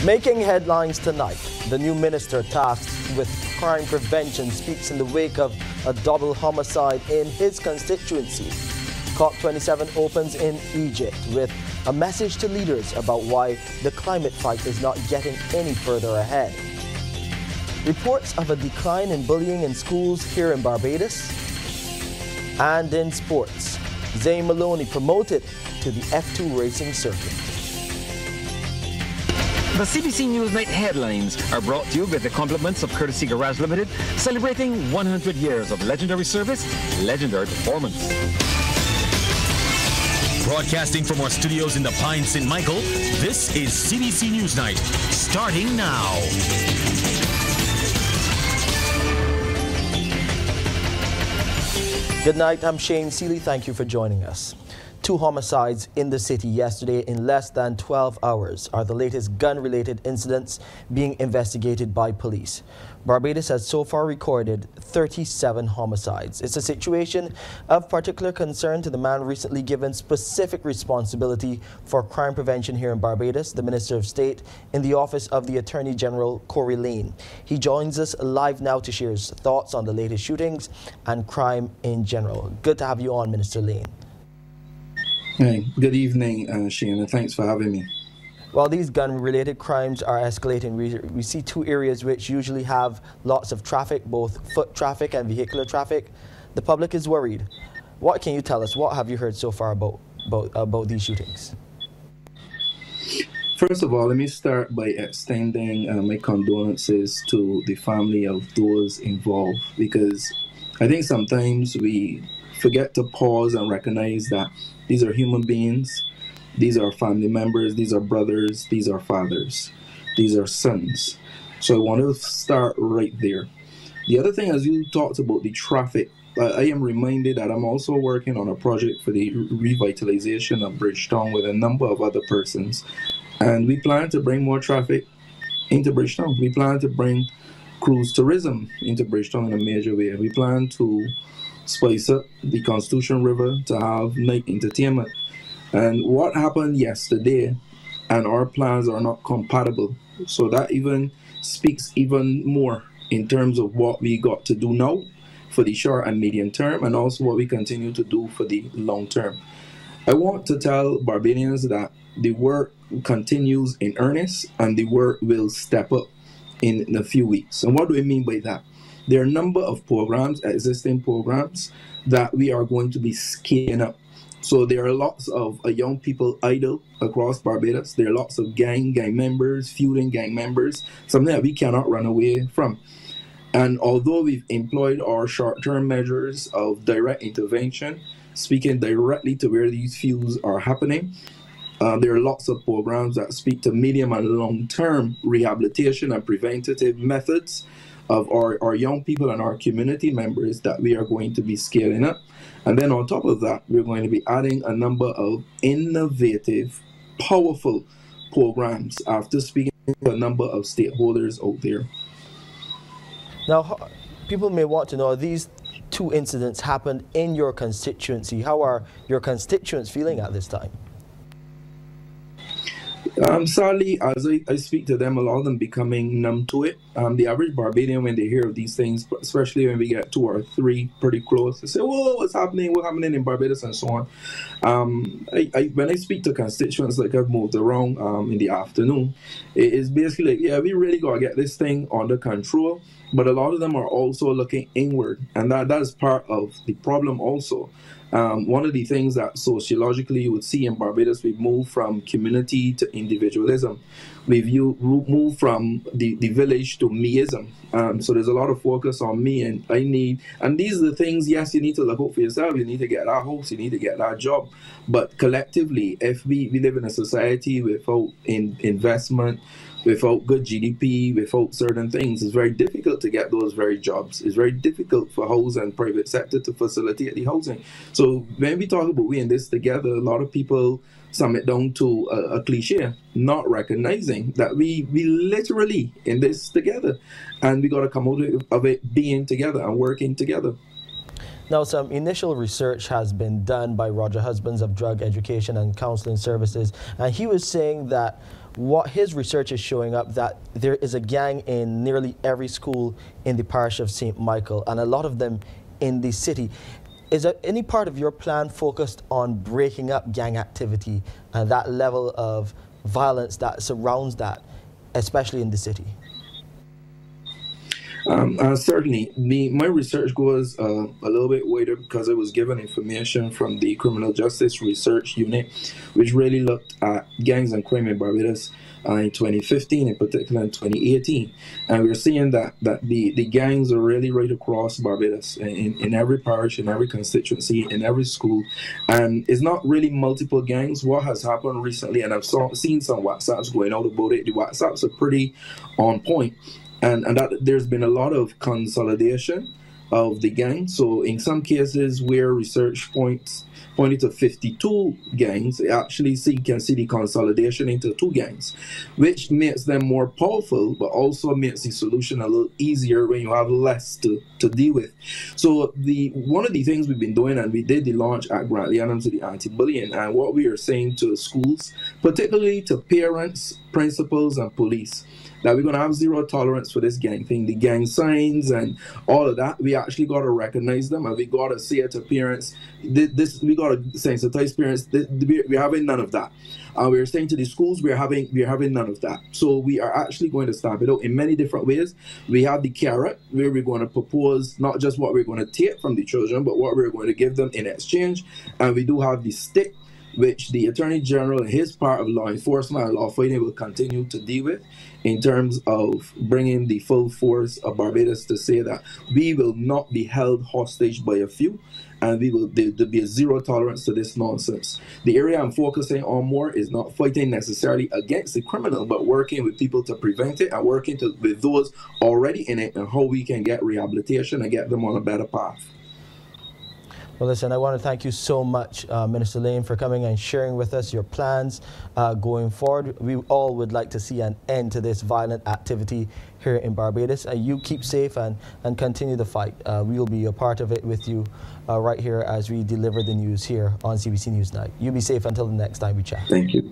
Making headlines tonight, the new minister tasked with crime prevention speaks in the wake of a double homicide in his constituency. COP27 opens in Egypt with a message to leaders about why the climate fight is not getting any further ahead. Reports of a decline in bullying in schools here in Barbados. And in sports, Zane Maloney promoted to the F2 racing circuit. The CBC NewsNight headlines are brought to you with the compliments of Courtesy Garage Limited, celebrating 100 years of legendary service, legendary performance. Broadcasting from our studios in the Pine St. Michael, this is CBC NewsNight, starting now. Good night, I'm Shane Seeley. Thank you for joining us. 2 homicides in the city yesterday in less than 12 hours are the latest gun-related incidents being investigated by police. Barbados has so far recorded 37 homicides. It's a situation of particular concern to the man recently given specific responsibility for crime prevention here in Barbados, the Minister of State in the Office of the Attorney General, Corey Lane. He joins us live now to share his thoughts on the latest shootings and crime in general. Good to have you on, Minister Lane. Hey, good evening, Shane, and thanks for having me. Well, these gun-related crimes are escalating. We see 2 areas which usually have lots of traffic, both foot traffic and vehicular traffic. The public is worried. What can you tell us? What have you heard so far about these shootings? First of all, let me start by extending my condolences to the family of those involved, because I think sometimes we forget to pause and recognize that these are human beings, these are family members, these are brothers, these are fathers, these are sons. So I want to start right there. The other thing, as you talked about the traffic, I am reminded that I'm also working on a project for the revitalization of Bridgetown with a number of other persons. And we plan to bring more traffic into Bridgetown. We plan to bring cruise tourism into Bridgetown in a major way. We plan to spice up the Constitution River to have night entertainment. And what happened yesterday and our plans are not compatible. So that even speaks even more in terms of what we got to do now for the short and medium term, and also what we continue to do for the long term. I want to tell Barbadians that the work continues in earnest and the work will step up in a few weeks. And what do I mean by that? There are a number of programs, existing programs, that we are going to be scaling up. So there are lots of young people idle across Barbados. There are lots of gang members, feuding gang members, something that we cannot run away from. And although we've employed our short-term measures of direct intervention, speaking directly to where these feuds are happening, there are lots of programs that speak to medium and long-term rehabilitation and preventative methods of our young people and our community members that we are going to be scaling up. And then on top of that, we're going to be adding a number of innovative, powerful programs after speaking to a number of stakeholders out there. Now, people may want to know, these 2 incidents happened in your constituency. How are your constituents feeling at this time? Sadly, as I speak to them, a lot of them becoming numb to it. The average Barbadian, when they hear of these things, especially when we get 2 or 3 pretty close, they say, "Whoa, what's happening? What's happening in Barbados?" and so on. When I speak to constituents, like I've moved around in the afternoon, it's basically like, yeah, we really got to get this thing under control. But a lot of them are also looking inward, and that is part of the problem also. One of the things that sociologically you would see in Barbados, we've moved from community to individualism. We've moved from the village to meism. So there's a lot of focus on me and I need, and these are the things, yes, you need to look out for yourself. You need to get that house, you need to get that job. But collectively, if we live in a society without investment, without good GDP, without certain things, it's very difficult to get those very jobs. It's very difficult for housing and private sector to facilitate the housing. So when we talk about we in this together, a lot of people sum it down to a cliche, not recognizing that we literally in this together, and we got to come out of it being together and working together. Now, some initial research has been done by Roger Husbands of Drug Education and Counseling Services, and he was saying that what his research is showing up that there is a gang in nearly every school in the parish of St. Michael, and a lot of them in the city. Is there any part of your plan focused on breaking up gang activity and that level of violence that surrounds that, especially in the city? Certainly. My research goes a little bit wider because I was given information from the Criminal Justice Research Unit, which really looked at gangs and crime in Barbados in 2015, in particular in 2018. And we're seeing that the gangs are really right across Barbados, in every parish, in every constituency, in every school. And it's not really multiple gangs. What has happened recently, and I've seen some WhatsApps going out about it, the WhatsApps are pretty on point. And that there's been a lot of consolidation of the gang. So in some cases where research pointed to 52 gangs, you actually can see the consolidation into 2 gangs, which makes them more powerful, but also makes the solution a little easier when you have less to deal with. So one of the things we've been doing, and we did the launch at Grantley Adams to the anti-bullying, and what we are saying to schools, particularly to parents, principals, and police, that we're going to have zero tolerance for this gang thing, the gang signs and all of that. We actually got to recognize them, and we got to say it to parents. We got to sensitize parents. We're having none of that. We're saying to the schools, we're having none of that. So we are actually going to stamp it out in many different ways. We have the carrot, where we're going to propose not just what we're going to take from the children, but what we're going to give them in exchange. And we do have the stick, which the Attorney General and his part of law enforcement and law fighting will continue to deal with, in terms of bringing the full force of Barbados to say that we will not be held hostage by a few, and there'll be a zero tolerance to this nonsense. The area I'm focusing on more is not fighting necessarily against the criminal, but working with people to prevent it, and working with those already in it, and how we can get rehabilitation and get them on a better path. Well, listen, I want to thank you so much, Minister Lane, for coming and sharing with us your plans going forward. We all would like to see an end to this violent activity here in Barbados. You keep safe and continue the fight. We will be a part of it with you right here as we deliver the news here on CBC NewsNight. You be safe until the next time we chat. Thank you.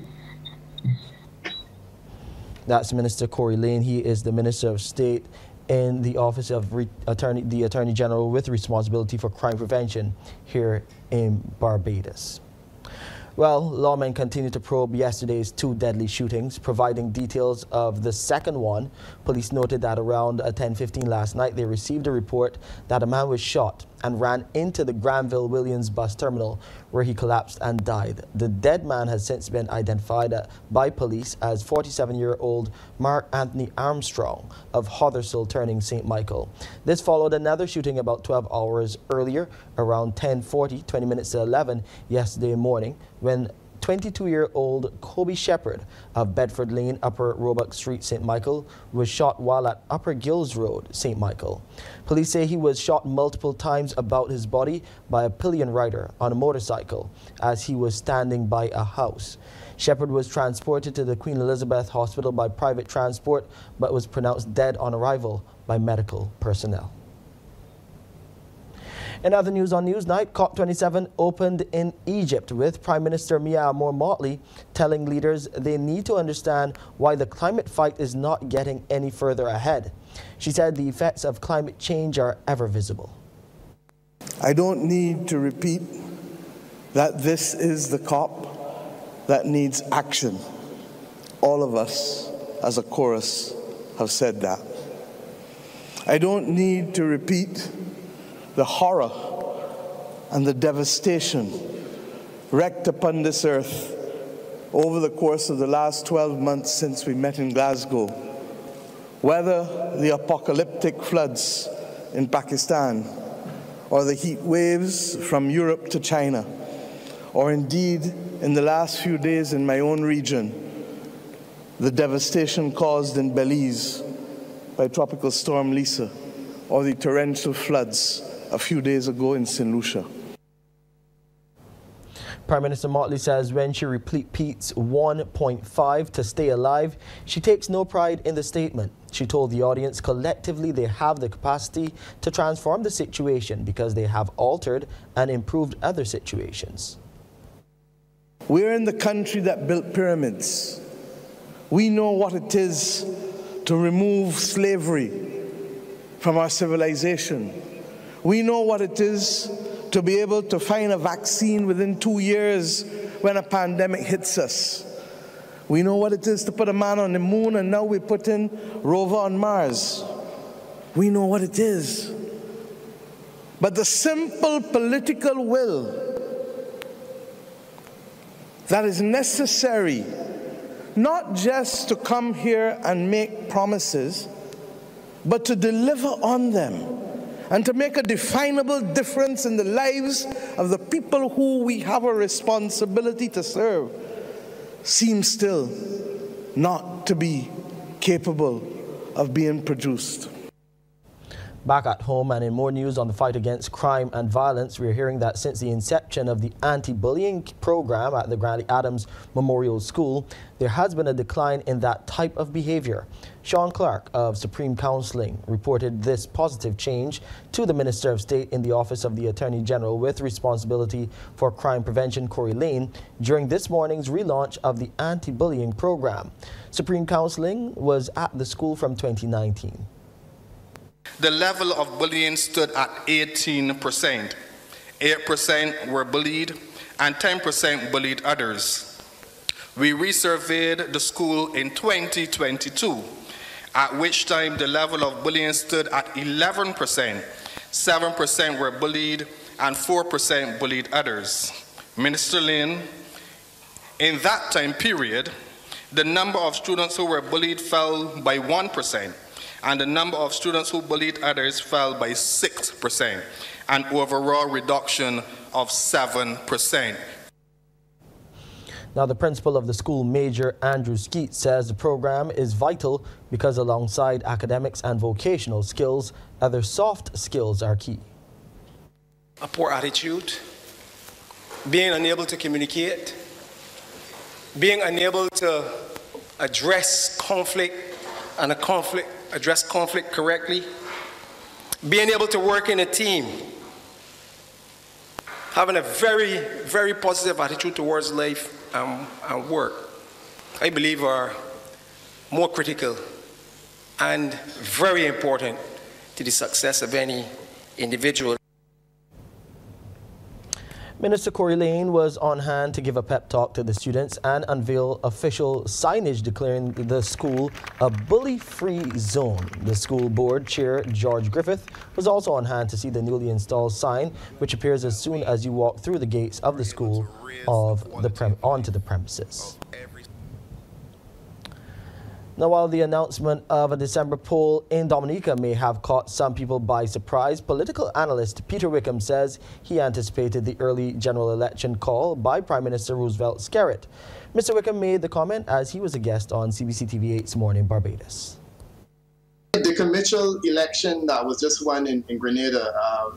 That's Minister Corey Lane. He is the Minister of State in the Office of the Attorney General with responsibility for crime prevention here in Barbados. Well, lawmen continue to probe yesterday's 2 deadly shootings, providing details of the second one. Police noted that around 10:15 last night, they received a report that a man was shot and ran into the Granville-Williams bus terminal, where he collapsed and died. The dead man has since been identified by police as 47-year-old Mark Anthony Armstrong of Hothersall turning St. Michael. This followed another shooting about 12 hours earlier, around 10:40, 20 minutes to 11 yesterday morning, when 22-year-old Kobe Shepherd of Bedford Lane, Upper Roebuck Street, St. Michael, was shot while at Upper Gills Road, St. Michael. Police say he was shot multiple times about his body by a pillion rider on a motorcycle as he was standing by a house. Shepherd was transported to the Queen Elizabeth Hospital by private transport, but was pronounced dead on arrival by medical personnel. In other news on Newsnight, COP27 opened in Egypt, with Prime Minister Mia Motley telling leaders they need to understand why the climate fight is not getting any further ahead. She said the effects of climate change are ever visible. I don't need to repeat that this is the COP that needs action. All of us, as a chorus, have said that. I don't need to repeat the horror and the devastation wreaked upon this earth over the course of the last 12 months since we met in Glasgow. Whether the apocalyptic floods in Pakistan, or the heat waves from Europe to China, or indeed in the last few days in my own region, the devastation caused in Belize by Tropical Storm Lisa, or the torrential floods a few days ago in St. Lucia. Prime Minister Motley says when she repeats 1.5 to stay alive, she takes no pride in the statement. She told the audience collectively they have the capacity to transform the situation because they have altered and improved other situations. We're in the country that built pyramids. We know what it is to remove slavery from our civilization. We know what it is to be able to find a vaccine within 2 years when a pandemic hits us. We know what it is to put a man on the moon, and now we put in rover on Mars. We know what it is. But the simple political will that is necessary, not just to come here and make promises, but to deliver on them and to make a definable difference in the lives of the people who we have a responsibility to serve, seems still not to be capable of being produced. Back at home and in more news on the fight against crime and violence, we're hearing that since the inception of the anti-bullying program at the Grantley Adams Memorial School, there has been a decline in that type of behavior. Sean Clark of Supreme Counseling reported this positive change to the Minister of State in the Office of the Attorney General with responsibility for crime prevention, Corey Lane, during this morning's relaunch of the anti-bullying program. Supreme Counseling was at the school from 2019. The level of bullying stood at 18%. 8% were bullied and 10% bullied others. We resurveyed the school in 2022, at which time the level of bullying stood at 11%. 7% were bullied and 4% bullied others. Minister Lynn, in that time period, the number of students who were bullied fell by 1%. And the number of students who bullied others fell by 6%, an overall reduction of 7%. Now, the principal of the school, Major Andrew Skeet, says the program is vital because alongside academics and vocational skills, other soft skills are key. A poor attitude, being unable to communicate, being unable to address conflict and address conflict correctly, being able to work in a team, having a very, very positive attitude towards life and work, I believe are more critical and very important to the success of any individual. Minister Corey Lane was on hand to give a pep talk to the students and unveil official signage declaring the school a bully-free zone. The school board chair, George Griffith, was also on hand to see the newly installed sign, which appears as soon as you walk through the gates of the school onto the premises. Now, while the announcement of a December poll in Dominica may have caught some people by surprise, political analyst Peter Wickham says he anticipated the early general election call by Prime Minister Roosevelt Skerrit. Mr. Wickham made the comment as he was a guest on CBC TV8's Morning Barbados. The conventional election that was just won in Grenada,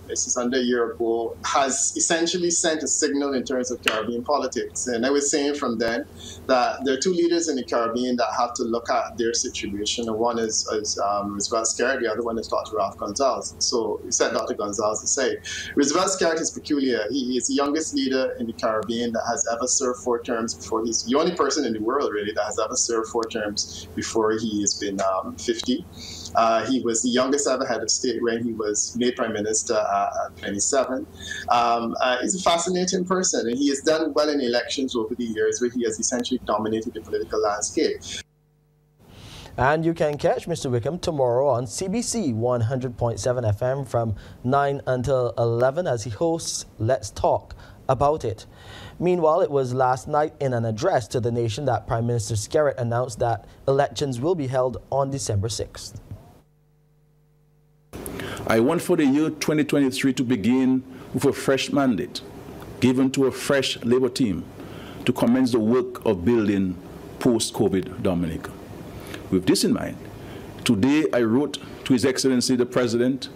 this is under a year ago, has essentially sent a signal in terms of Caribbean politics. And I was saying from then that there are two leaders in the Caribbean that have to look at their situation. And one is Roosevelt Skerrit, the other one is Dr. Ralph Gonzalez. So he said Dr. Gonzalez to say, Roosevelt Skerrit is peculiar. He is the youngest leader in the Caribbean that has ever served 4 terms before. He's the only person in the world, really, that has ever served 4 terms before he has been 50. He was the youngest ever head of state when he was made prime minister at 27. He's a fascinating person, and he has done well in elections over the years where he has essentially dominated the political landscape. And you can catch Mr. Wickham tomorrow on CBC 100.7 FM from 9 until 11 as he hosts Let's Talk About It. Meanwhile, it was last night in an address to the nation that Prime Minister Skerrit announced that elections will be held on December 6th. I want for the year 2023 to begin with a fresh mandate given to a fresh Labour team to commence the work of building post-COVID Dominica. With this in mind, today I wrote to His Excellency the President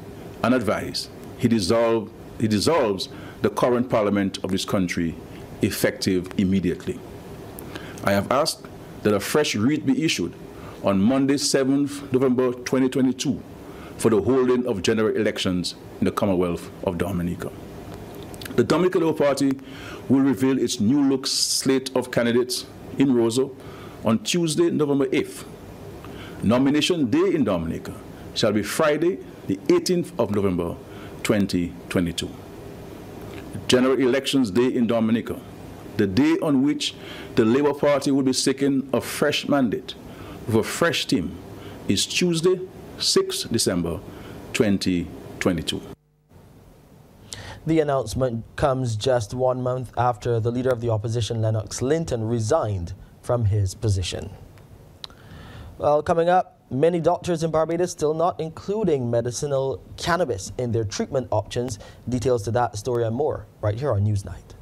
and advised he dissolves the current Parliament of this country effective immediately. I have asked that a fresh writ be issued on Monday, 7th November 2022 for the holding of general elections in the Commonwealth of Dominica. The Dominica Labour Party will reveal its new look slate of candidates in Roseau on Tuesday, November 8th. Nomination day in Dominica shall be Friday, the 18th of November 2022. General Elections Day in Dominica, the day on which the Labour Party will be seeking a fresh mandate with a fresh team, is Tuesday, 6th December 2022. The announcement comes just 1 month after the leader of the opposition, Lennox Linton, resigned from his position. Well, coming up, many doctors in Barbados still not including medicinal cannabis in their treatment options. Details to that story and more right here on Newsnight.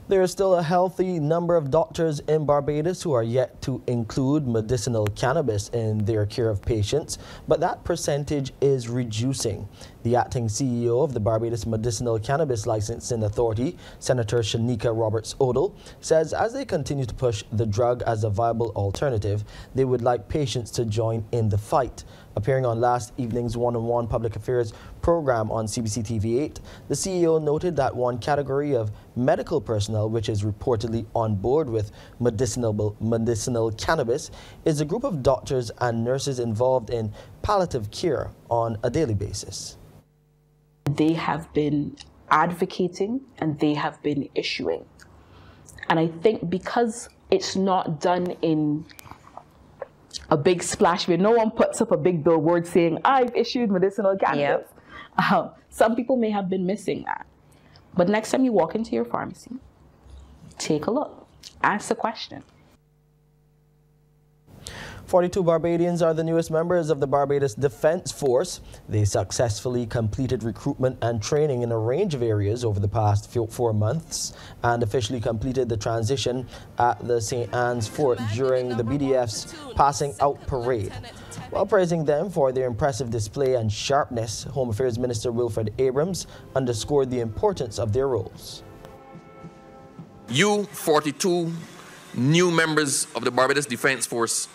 There is still a healthy number of doctors in Barbados who are yet to include medicinal cannabis in their care of patients, but that percentage is reducing. The acting CEO of the Barbados Medicinal Cannabis Licensing Authority, Senator Shanika Roberts-Odell, says as they continue to push the drug as a viable alternative, they would like patients to join in the fight. Appearing on last evening's one-on-one public affairs program on CBC TV8, the CEO noted that one category of medical personnel which is reportedly on board with medicinal cannabis is a group of doctors and nurses involved in palliative care on a daily basis. They have been advocating and they have been issuing. And I think because it's not done in a big splash where no one puts up a big billboard saying, I've issued medicinal cannabis. Yep. Some people may have been missing that. But next time you walk into your pharmacy, take a look, ask a question. 42 Barbadians are the newest members of the Barbados Defense Force. They successfully completed recruitment and training in a range of areas over the past 4 months and officially completed the transition at the St. Anne's Fort during the BDF's passing out parade. While praising them for their impressive display and sharpness, Home Affairs Minister Wilfred Abrams underscored the importance of their roles. You 42 new members of the Barbados Defense Force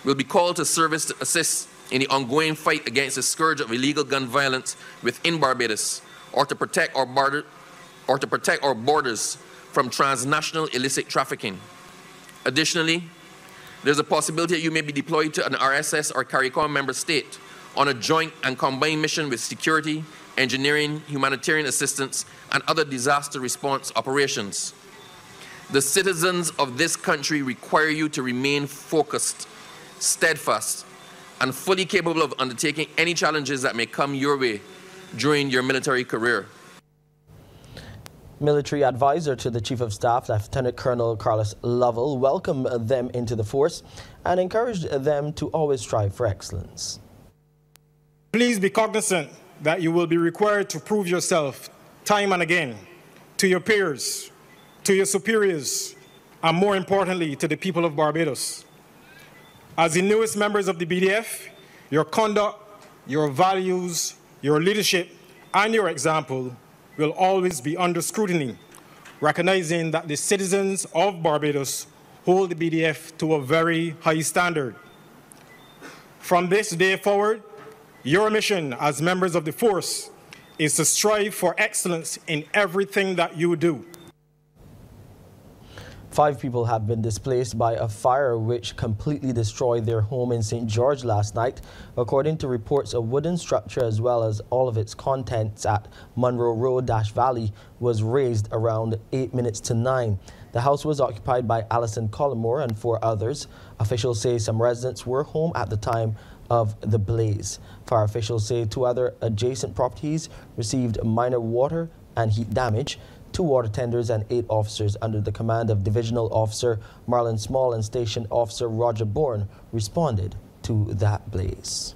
will be called to service to assist in the ongoing fight against the scourge of illegal gun violence within Barbados, or to protect our borders from transnational illicit trafficking. Additionally, there's a possibility that you may be deployed to an RSS or CARICOM member state on a joint and combined mission with security, engineering, humanitarian assistance, and other disaster response operations. The citizens of this country require you to remain focused, steadfast, and fully capable of undertaking any challenges that may come your way during your military career. Military advisor to the Chief of Staff, Lieutenant Colonel Carlos Lovell, welcomed them into the force and encouraged them to always strive for excellence. Please be cognizant that you will be required to prove yourself time and again to your peers, to your superiors, and more importantly, to the people of Barbados. As the newest members of the BDF, your conduct, your values, your leadership, and your example will always be under scrutiny, recognizing that the citizens of Barbados hold the BDF to a very high standard. From this day forward, your mission as members of the force is to strive for excellence in everything that you do. 5 people have been displaced by a fire which completely destroyed their home in St. George last night. According to reports, a wooden structure as well as all of its contents at Monroe Road Valley was razed around 8 minutes to 9. The house was occupied by Alison Collymore and 4 others. Officials say some residents were home at the time of the blaze. Fire officials say 2 other adjacent properties received minor water and heat damage. 2 water tenders and 8 officers under the command of Divisional Officer Marlon Small and Station Officer Roger Bourne responded to that blaze.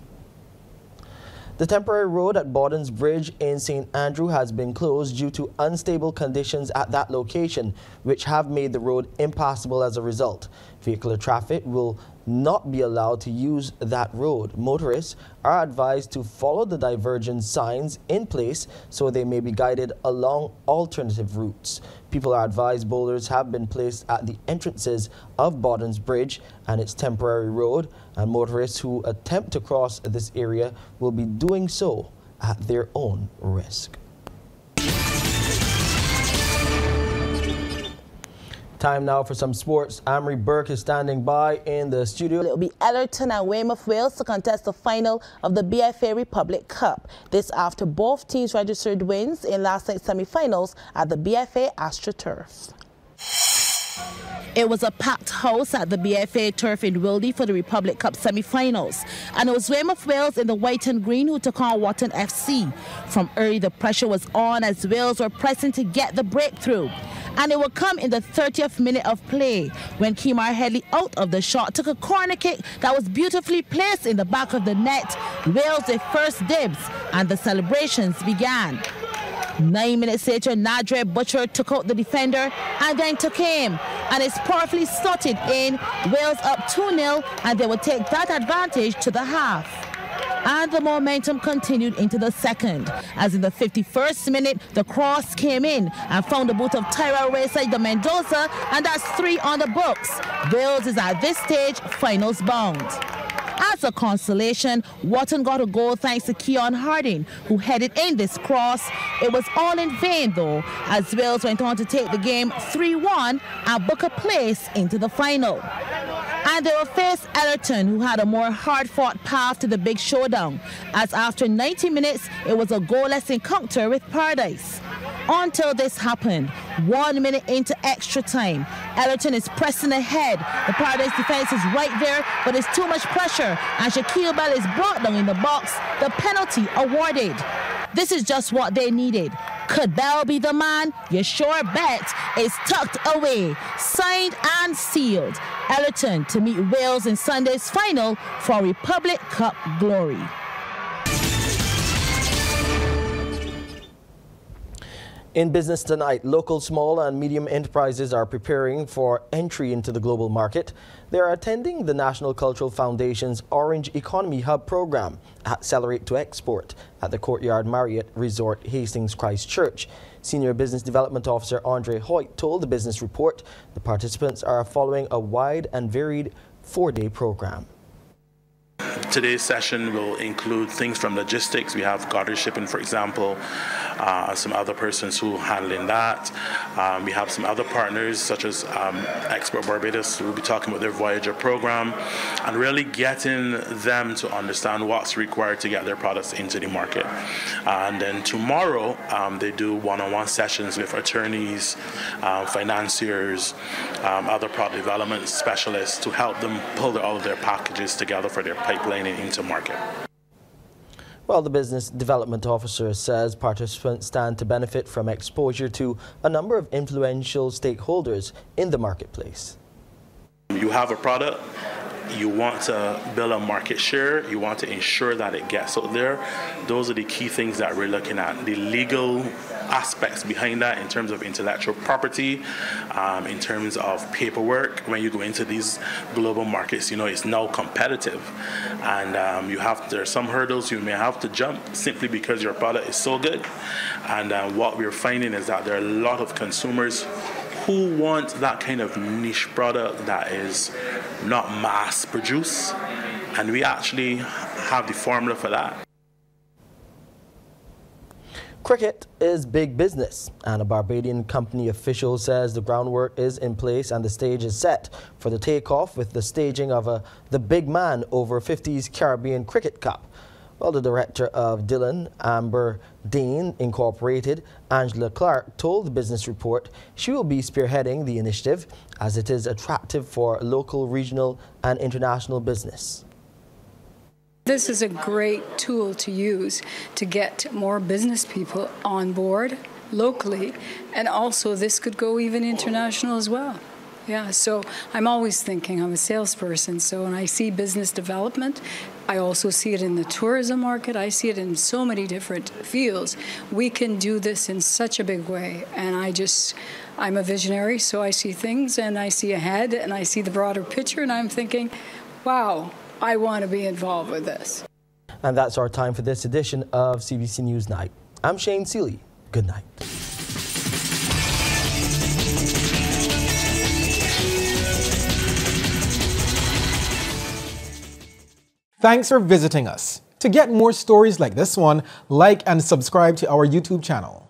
The temporary road at Bawden's Bridge in St. Andrew has been closed due to unstable conditions at that location, which have made the road impassable as a result. Vehicular traffic will not be allowed to use that road. Motorists are advised to follow the divergence signs in place so they may be guided along alternative routes. People are advised boulders have been placed at the entrances of Bawden's Bridge and its temporary road, and motorists who attempt to cross this area will be doing so at their own risk. Time now for some sports. Amory Burke is standing by in the studio. It will be Ellerton and Weymouth Wales to contest the final of the BFA Republic Cup. This after both teams registered wins in last night's semi-finals at the BFA AstroTurf. It was a packed house at the BFA turf in Wildy for the Republic Cup semi-finals, and it was Weymouth Wales in the white and green who took on Wharton FC. From early, the pressure was on as Wales were pressing to get the breakthrough, and it would come in the 30th minute of play when Kemar Headley out of the shot took a corner kick that was beautifully placed in the back of the net. Wales their first dibs, and the celebrations began. 9 minutes later, Nadre Butcher took out the defender and then took aim, and it's powerfully slotted in. Wales up 2-0, and they will take that advantage to the half. And the momentum continued into the second, as in the 51st minute, the cross came in and found the boot of Tyra Racer de Mendoza, and that's 3 on the books. Wales is at this stage finals bound. As a consolation, Wharton got a goal thanks to Keon Harding, who headed in this cross. It was all in vain, though, as Wales went on to take the game 3-1 and book a place into the final. And they will face Ellerton, who had a more hard-fought path to the big showdown, as after 90 minutes, it was a goalless encounter with Paradise. Until this happened, 1 minute into extra time, Ellerton is pressing ahead. The Paradise defense is right there, but it's too much pressure, and Shaquille Bell is brought down in the box. The penalty awarded. This is just what they needed. Could Bell be the man? You sure bet. It's tucked away, signed and sealed. Ellerton to meet Wales in Sunday's final for Republic Cup glory. In business tonight, local small and medium enterprises are preparing for entry into the global market. They are attending the National Cultural Foundation's Orange Economy Hub program, Accelerate to Export, at the Courtyard Marriott Resort, Hastings Christchurch. Senior Business Development Officer Andre Hoyt told the Business Report the participants are following a wide and varied 4-day program. Today's session will include things from logistics. We have Goddard Shipping, for example, some other persons who are handling that. We have some other partners such as Export Barbados, who will be talking about their Voyager program and really getting them to understand what's required to get their products into the market. And then tomorrow, they do one-on-one sessions with attorneys, financiers, other product development specialists to help them pull all of their packages together for their pipelining into market. Well, the Business Development Officer says participants stand to benefit from exposure to a number of influential stakeholders in the marketplace. You have a product, you want to build a market share, you want to ensure that it gets out there. Those are the key things that we're looking at. The legal aspects behind that in terms of intellectual property, in terms of paperwork. When you go into these global markets, you know, it's now competitive, and there are some hurdles you may have to jump simply because your product is so good. And what we're finding is that there are a lot of consumers who want that kind of niche product that is not mass produced, and we actually have the formula for that. Cricket is big business, and a Barbadian company official says the groundwork is in place and the stage is set for the takeoff with the staging of the Big Man over 50s Caribbean Cricket Cup. Well, the director of Dillon Amber Dean Incorporated, Angela Clark, told the Business Report she will be spearheading the initiative as it is attractive for local, regional and international business. This is a great tool to use to get more business people on board locally, and also this could go even international as well. Yeah, so I'm always thinking, I'm a salesperson, so when I see business development, I also see it in the tourism market, I see it in so many different fields. We can do this in such a big way, and I'm a visionary, so I see things and I see ahead and I see the broader picture, and I'm thinking, wow, I want to be involved with this. And that's our time for this edition of CBC News Night. I'm Shane Seeley. Good night. Thanks for visiting us. To get more stories like this one, like and subscribe to our YouTube channel.